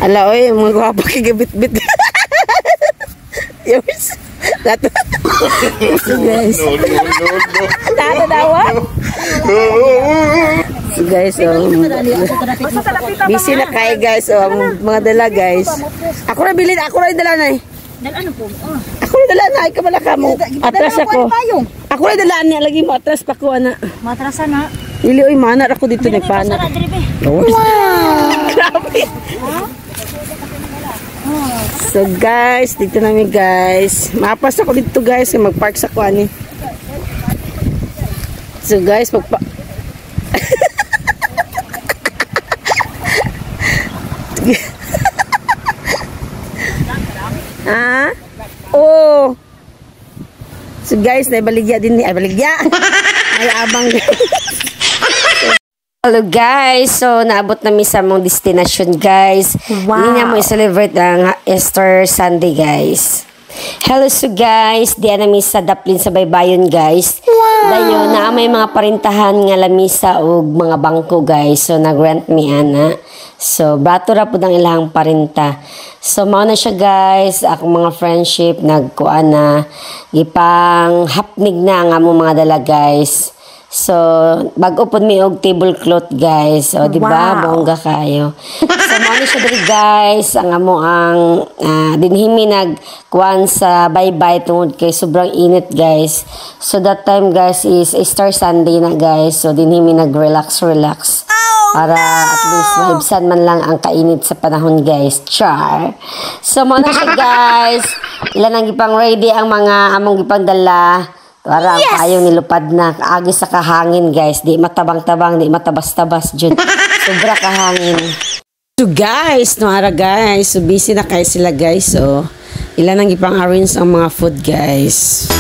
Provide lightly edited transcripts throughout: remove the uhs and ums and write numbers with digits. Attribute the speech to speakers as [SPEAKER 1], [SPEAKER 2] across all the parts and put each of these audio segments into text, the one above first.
[SPEAKER 1] Ala, oy, mga gwapa kagabit-bit. Yes. Dato. So guys. Dato dawa. So guys, busy na kayo guys. Mga dala guys. Ako na bilin, ako na dala na eh.
[SPEAKER 2] Ano po?
[SPEAKER 1] Ako na dala na, ay kamala ka mo. Atras ako. Ako na dala niya, lagi mo atras pa ko ana.
[SPEAKER 2] Matrasa na.
[SPEAKER 1] Dili oy, mana ako dito ni pana. Wow. Grabe. So guys, dito namin guys. Mapas ako dito guys, mag-park sa kuan eh. So guys, ah? Oh. So guys, naibaligya din ni baligya. Ay abang guys. Hello guys, so naabot namin sa mong destination guys. Wow. Hindi mo i-celebrate ang Easter Sunday guys. Hello so guys, diyan namin sa Daplin sa Baybayon guys. Wow. Dayon na may mga parintahan nga lamisa o mga bangko guys. So nag-rent mi ana. So bato ra pud ang ilang parinta. So mao na siya guys, akong mga friendship nagkuan na gipang hapnig na ang among mga dala guys. So, bago po mi og tablecloth guys. O, di ba? Wow. Bongga kayo. So, mali siya dali guys. Ang amo ang dinhimi nagkuan sa bye-bye tungod kay sobrang init guys. So, that time guys is Easter Sunday na guys. So, dinhimi nag-relax. Para at least maibsan man lang ang kainit sa panahon guys. Char. So, muna siya guys. Ilan ang ipang ready ang mga among ipang dala. Para ang ayaw nilupad na. Agi sa kahangin guys. Di matabang-tabang, di matabas-tabas dyan. Sobra kahangin. So guys, noara guys. So busy na kayo sila guys. So, ilan ang ipang arrange ang mga food guys.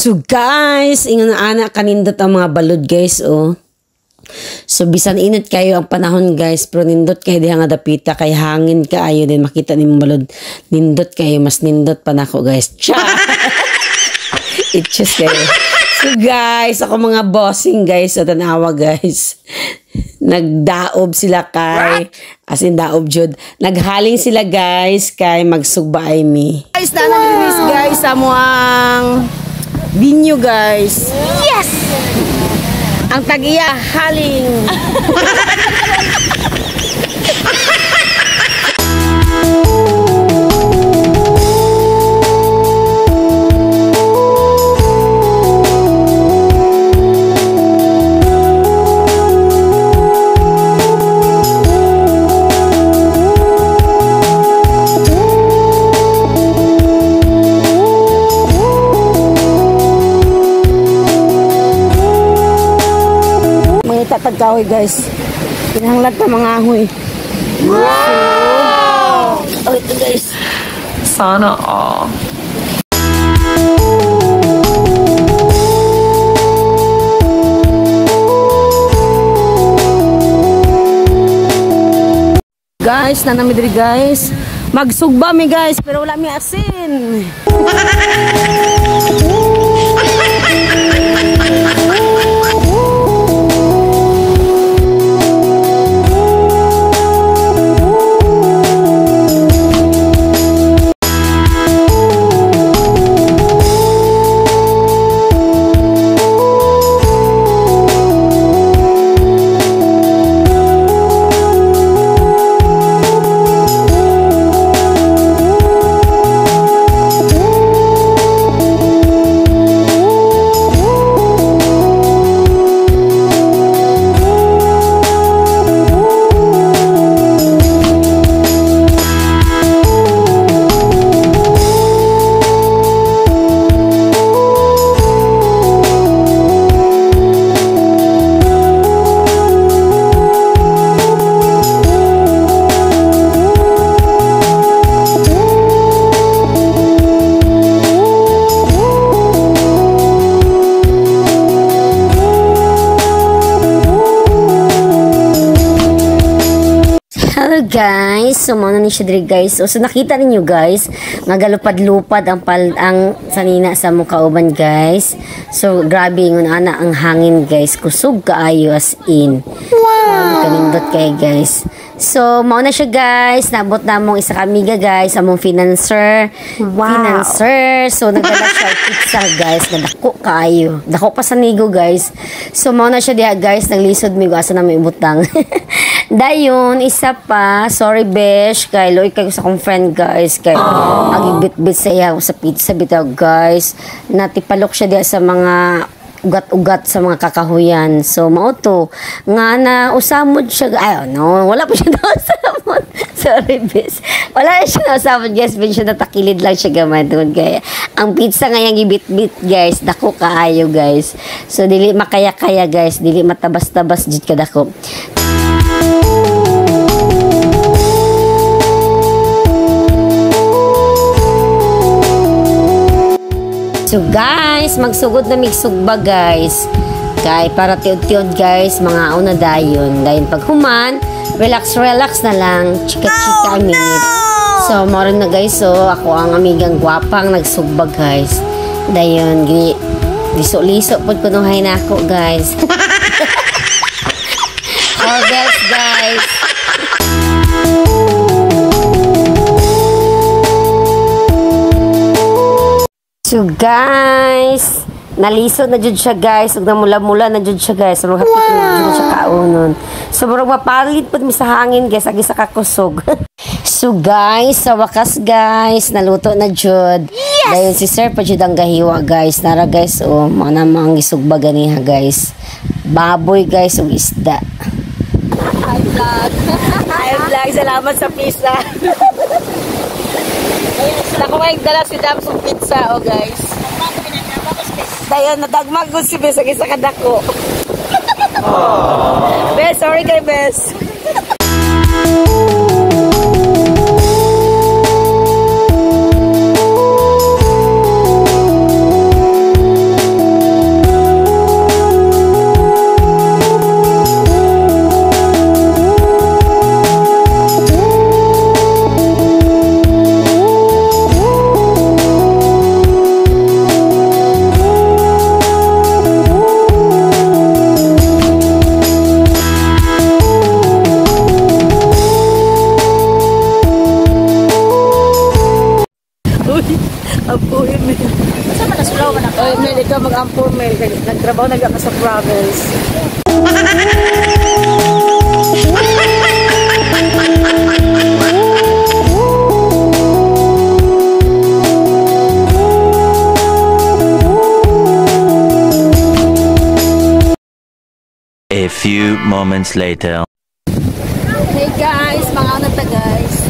[SPEAKER 1] So guys, ingon na anak kanindot ang mga balod guys oh. So bisan init kayo ang panahon guys, pero nindot kayo diha nga dapita kay hangin kaayo din makita nimo balod. Nindot kayo, mas nindot pa nako guys. Cha. Itches kayo. So guys, ako mga bossing guys sa tanawa guys. Nagdaob sila kay as in daob jud. Naghaling sila guys kay magsugbaay mi. Guys, nanang guys sa muang binyo guys. Yes! Ang tagiya haling. Tatagkahoy guys. Pinahanglat pa mga ahoy. Wow! Oh, ito guys. Sana all. Guys, nanami diri guys. Magsugba mi guys, pero wala mi asin. guys. So, muna ni siya diri guys. So, nakita ninyo guys, nagalupad-lupad ang sanina sa mong kauban guys. So, grabe yung ana ang hangin guys. Kusog kaayo as in. Wow! Kanindot kay guys. So, mauna siya guys. Nabot na mong isa kamiga guys. Among financer. Wow. Financer. So, nagdala siya pizza guys. Nadako kaayo. Dako pa sa nigo guys. So, mauna siya diha guys. Naglisod mi asa na may butang. Dayon, isa pa. Sorry besh. Kay Loy kayo sa akong friend guys. Kay agibit-bit sa iya sa pizza bitaw guys. Natipalok siya diha sa mga ugat-ugat sa mga kakahuyan. So, mauto. Nga na, usamod siya. Ay, no, wala po siya na usamod. Sorry, bis. Wala siya na usamod, guys. Bin siya natakilid lang siya gamay. Kaya, ang pizza nga yung ibit-bit, guys. Dako kaayo, guys. So, dili makaya-kaya, guys. Dili matabas-tabas, jit ka dako. So guys, magsugod na migsugba guys. Kay para tiod-tiod guys, mga una dayon. Dayon pag human, relax na lang, chika-chika minute. So moron na guys, so ako ang amigang gwapang nagsugba guys. Dayon liso-liso pud kunuhay na ako guys. Oh guys. So guys, nalisod na jud siya guys, ug namula-mula na jud siya guys. Murag hapit na jud siya kaunon. So murag mapalit pud mi sa hangin guys, agi sa kakusog. So guys, sa wakas guys, naluto na jud. Yes! Dayon si Sir pa jud ang gahiwa guys. Nara guys, oh, mga namang gisugba ganiha guys. Baboy guys ug isda. Hi vlog. Hi vlog, salamat sa pizza. Ako nga dala si Dams ng pizza, oh guys. Dayon, nadagmag ko si Bes, isa kadako. Bes, sorry kay Bes. Ampuin mo. Saan man nasulaw man ako? Oy, may ikaw mag-ampun mo. Nagtrabaho na ka sa province.
[SPEAKER 2] A few moments later.
[SPEAKER 1] Hey guys, mga ano ta guys.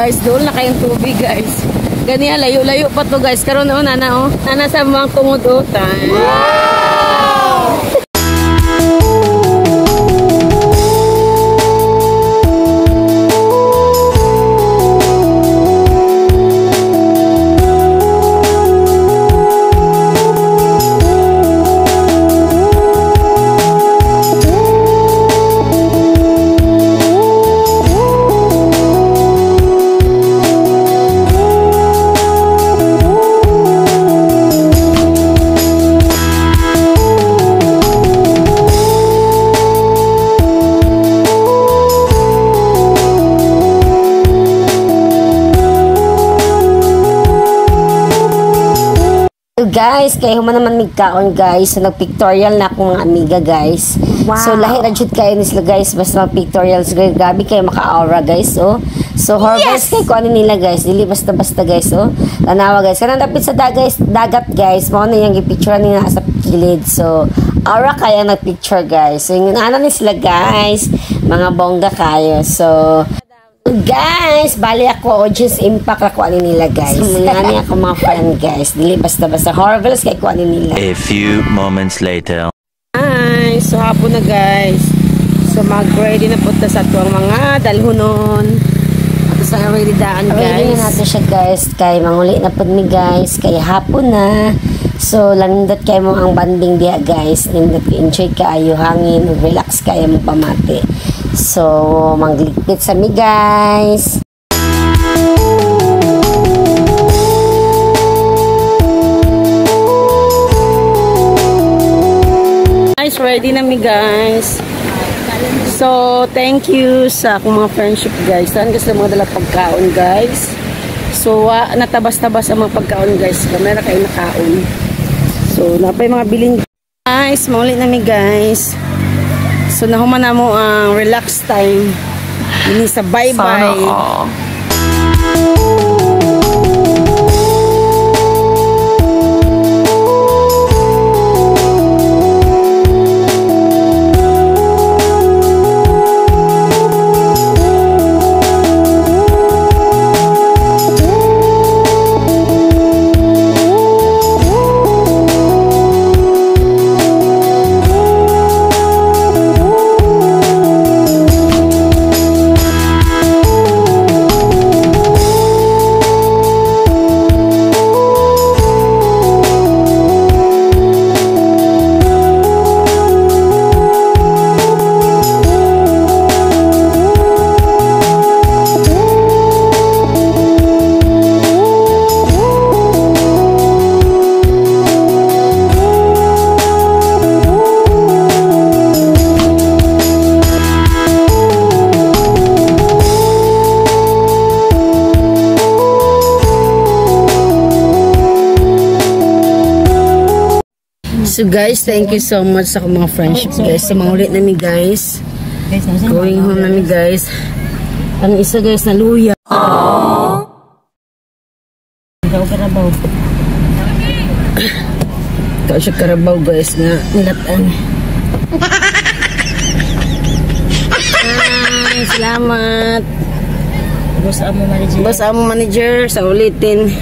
[SPEAKER 1] Guys, doon na kayong tubig guys. Ganyan, layo-layo pa to guys. Karoon o, nana o. Nana sa mga tumudutan. Wow! guys, kay human naman migkaon guys. So nagpictorial na akong mga amiga guys.
[SPEAKER 3] Wow.
[SPEAKER 1] So lahi na jud kayo ni sila guys, basta mag-pictorials guys. Grabe kayo maka-aura guys, oh. So harvest kay kuan nila guys, dili basta-basta guys, oh. Tanawa guys, kanang dapit sa dagat guys, mao na yang gipicture nila sa gilid. So aura kaya nagpicture guys. So yung ana ni sila guys, mga bongga kayo. So guys, bali ako audience impact ako ani nila guys. Ngani ako mga friend guys. Dili basta-basta harvest kay ko ani nila.
[SPEAKER 2] A few moments later.
[SPEAKER 1] Hi, so hapon na guys. So mag-ready na punta sa tuwang mga dalhunon. At sa ready daan guys. Ready na natin siya guys. Kay manguli na pud mi guys. Kay hapon na. So landot kay mo ang banding diha guys. Nindot enjoy kaayo hangin, relax kay mo pamati. So, magligpit sa mi guys. Guys, ready na mi guys. So, thank you sa akong mga friendship guys. Saan gusto mga dala pagkaon guys. So, natabas-tabas ang mga pagkaon guys. Kamera kayo nakaon. So, napay mga bilin guys. Maulit na mi guys. So, nahuman na mo ang relax time. Ini sa bye-bye. So guys, thank you so much sa mga friendship guys. So mangulit nami guys. Going home nami guys. Ang isa guys na luya. Ikaw karabaw. Ikaw siya karabaw guys nga nilatan. Salamat. Boss amo manager sa ulitin.